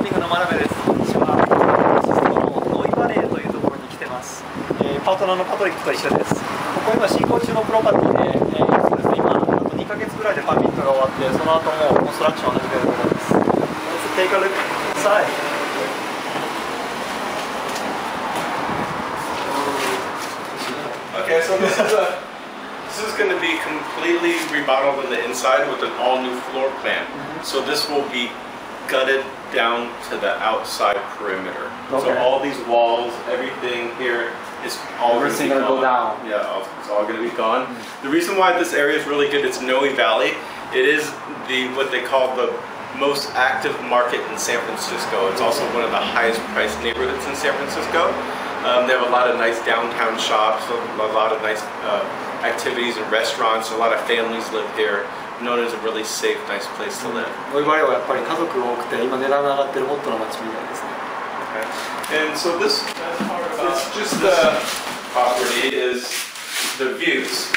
ミングの真鍋です。私はシスコのノイバレーというところに来てます。パートナーのパトリックと一緒です。ここ今進行中のプロパティで、そうですね、今あと2ヶ月ぐらいでパーミットが終わって、その後もコンストラクションを始めるところです。Let's take a look inside. Okay, so this is going to be completely remodeled on the inside with an all-new floor plan. So this will be gutted down to the outside perimeter. Okay. So all these walls, everything here is all going to be go down. Yeah, it's all going to be gone. The reason why this area is really good, it's Noe Valley. It is what they call the most active market in San Francisco. It's also one of the highest priced neighborhoods in San Francisco. They have a lot of nice downtown shops, a lot of nice activities and restaurants. A lot of families live here. Known as a really safe, nice place to live. ノイバレーはやっぱり家族が多くて、今値段が上がってるホットな街みたいですね。Okay. And so this, it's just the property is the views.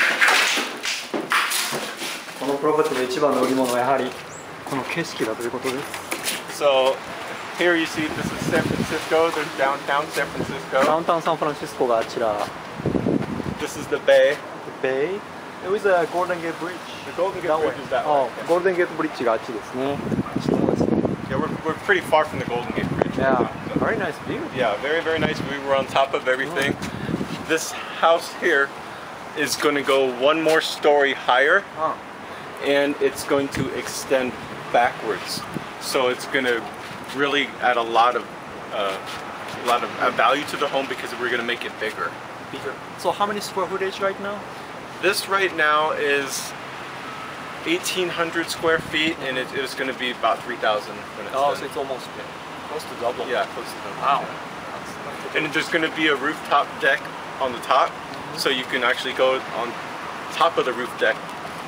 このプロパティの一番の売り物はやはりこの景色だということです。So here you see this is San Francisco. There's downtown San ダウ Francisco. ンタウンサンフランシスコがあちら。This is the bay. Bay? It was a Golden Gate Bridge. The Golden Gate Bridge is that way. あ、ゴールデンゲートブリッジがあっちですね。そうですね。Yeah, we're pretty far from the Golden Gate Bridge. Yeah, very nice view. Yeah, very, very nice. We were on top of everything. This house here is going to go one more story higher, and it's going to extend backwards. So it's going to really add a lot of value to the home because we're going to make it bigger. Bigger. So how many square footage right now? This right now is 1,800 square feet, and it is going to be about 3,000 when it's Oh, done. so it's almost close to double. Yeah, close to double. Wow. And there's going to be a rooftop deck on the top, so you can actually go on top of the roof deck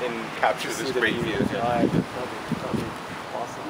and capture this great view. Right. That'd be awesome.